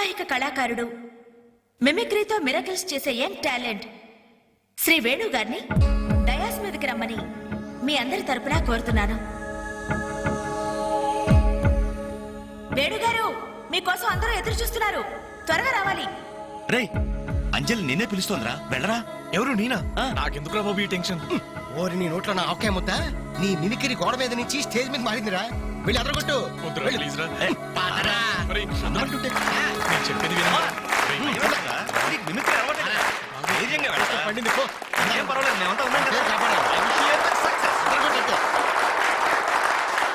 ఔత్సాహిక కళాకారుడు, మిమిక్రీతో మిరకిల్స్ చేసే యంగ్ టాలెంట్ శ్రీ వేణు గారిని డయాస్ మీదకి రమ్మని మీ అందరి తరపున కోరుతున్నాను. వేణుగారు, మీకోసం అందరూ ఎదురు చూస్తున్నారు, త్వరగా రావాలి. రేయ్, అంజలి నిన్నే పిలుస్తోందిరా, వెళ్ళరా. ఎవరు నేనా? నాకెందుకురా బాబు ఈ టెన్షన్? ఓరి నీ నోట్లో నా ఆవకాయ ముద్ద, నీ మిమిక్రీ గోడ మీద నుంచి స్టేజ్ మీద మారిందిరా. వెళ్ళి అదరగొట్టు. చెప్పేది పండింది. ఏం పర్వాలేదు, మేమంతా ఉన్నాం కదా.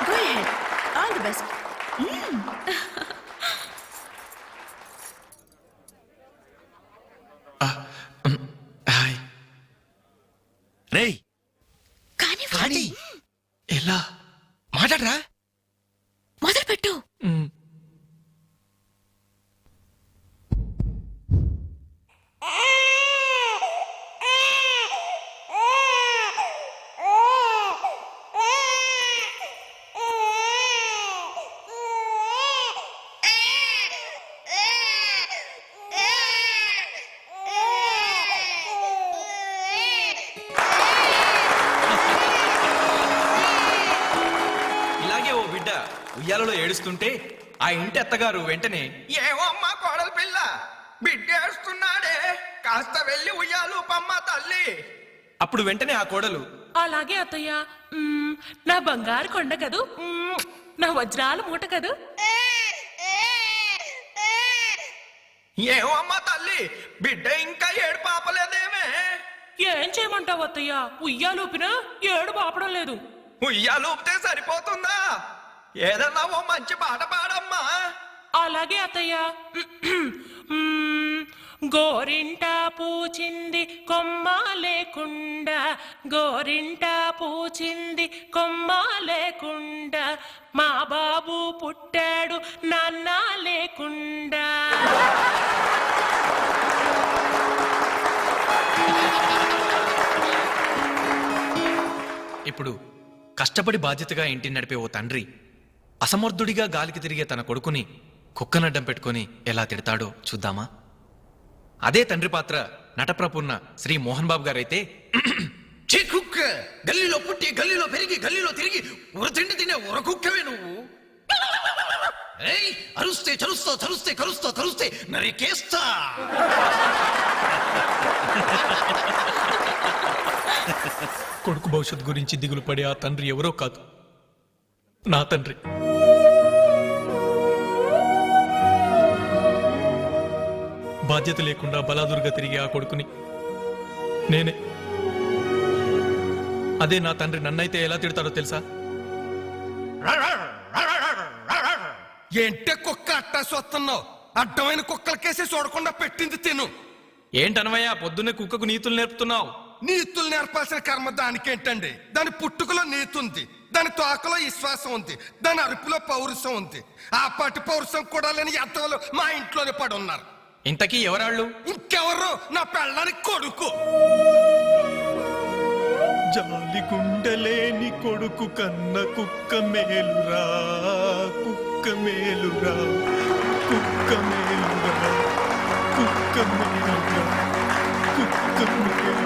Go ahead. All the best. Hi. రేయ్, కానీ ఎలా మాట్లాడరా. మొదలుపెట్టు. ఉయ్యాలలో ఏడుస్తుంటే ఆ ఇంటి అత్తగారు వెంటనే, ఏమో అమ్మా కోడలు పిల్ల, బిడ్డేస్తున్నాడే, కాస్త వెళ్ళి ఉయ్యాలు పమ్మ తల్లి. అప్పుడు వెంటనే ఆ కోడలు, అలాగే అత్తయ్య, నా బంగారు కొండ కదూ, నా వజ్రాల మూట కదూ. ఏమో అమ్మా తల్లి, బిడ్డ ఇంకా ఏడు పాపలేదేమే. ఏం చేయమంటావు అత్తయ్య, ఉయ్యాలూపినా ఏడు పాపడం లేదు. ఉయ్యాలు ఊపితే సరిపోతుందా? ఏదన్నా ఓ మంచి పాట పాడమ్మా. అలాగే అత్తయ్య. గోరింట పూచింది కొమ్మ లేకుండా, గోరింట పూచింది కొమ్మ లేకుండా, మా బాబు పుట్టాడు నాన్న లేకుండా. ఇప్పుడు కష్టపడి బాధ్యతగా ఇంటిని నడిపే ఓ తండ్రి అసమర్థుడిగా గాలికి తిరిగే తన కొడుకుని కుక్కనడ్డం పెట్టుకుని ఎలా తిడతాడో చూద్దామా? అదే తండ్రి పాత్ర నటప్రపూర్ణ శ్రీ మోహన్ బాబు గారైతే, కుక్క గల్లీలో పుట్టి గల్లీలో పెరిగి గల్లీలో తిరిగి ఉరతిండి తినే ఉరకుక్కవే నువ్వు. అరుస్తే చరుస్తా, చరుస్తే కరుస్తా, కరుస్తే నరికేస్తా. కొడుకు భవిష్యత్తు గురించి దిగులు పడే ఆ తండ్రి ఎవరో కాదు, నా తండ్రి. బాధ్యత లేకుండా బలాదురుగా తిరిగి ఆ కొడుకుని నేనే. అదే నా తండ్రి నన్నైతే ఎలా తిడతాడో తెలుసా? ఏంటే కుక్క అట్టా సొస్తున్నావు? అడ్డమైన కుక్కలకేసి చూడకుండా పెట్టింది తిను. ఏంటనవయ్యా పొద్దున్నే కుక్కకు నీతులు నేర్పుతున్నావు? నీతులు నేర్పాల్సిన కర్మ దానికేంటండి? దాని పుట్టుకలో నీతి ఉంది, దాని తోకలో విశ్వాసం ఉంది, దాని అరుపులో పౌరుషం ఉంది. ఆ పాటి పౌరుషం కూడా లేని ఎంతలో మా ఇంట్లోనే పడి ఉన్నారు. ఇంతకీ ఎవరాళ్ళు? ఇంకెవరు? నా పెళ్ళానికి కొడుకు. జాలి గుండెలేని కొడుకు కన్న కుక్క మేలురా, కుక్క మేలురా, కుక్క మేలురా, కుక్క మేలురా, కుక్క మేలురా.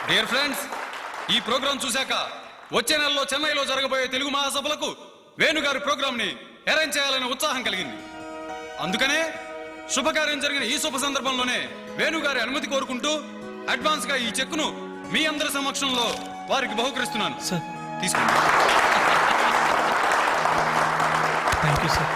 డియర్ ఫ్రెండ్స్, ఈ ప్రోగ్రాం చూశాక వచ్చే నెలలో చెన్నైలో జరగబోయే తెలుగు మహాసభలకు వేణుగారి ప్రోగ్రాం ని అరేంజ్ చేయాలనే ఉత్సాహం కలిగింది. అందుకనే శుభకార్యం జరిగిన ఈ శుభ సందర్భంలోనే వేణుగారి అనుమతి కోరుకుంటూ అడ్వాన్స్ గా ఈ చెక్కును మీ అందరి సమక్షంలో వారికి బహుకరిస్తున్నాను. సార్ తీసుకోండి. Thank you sir.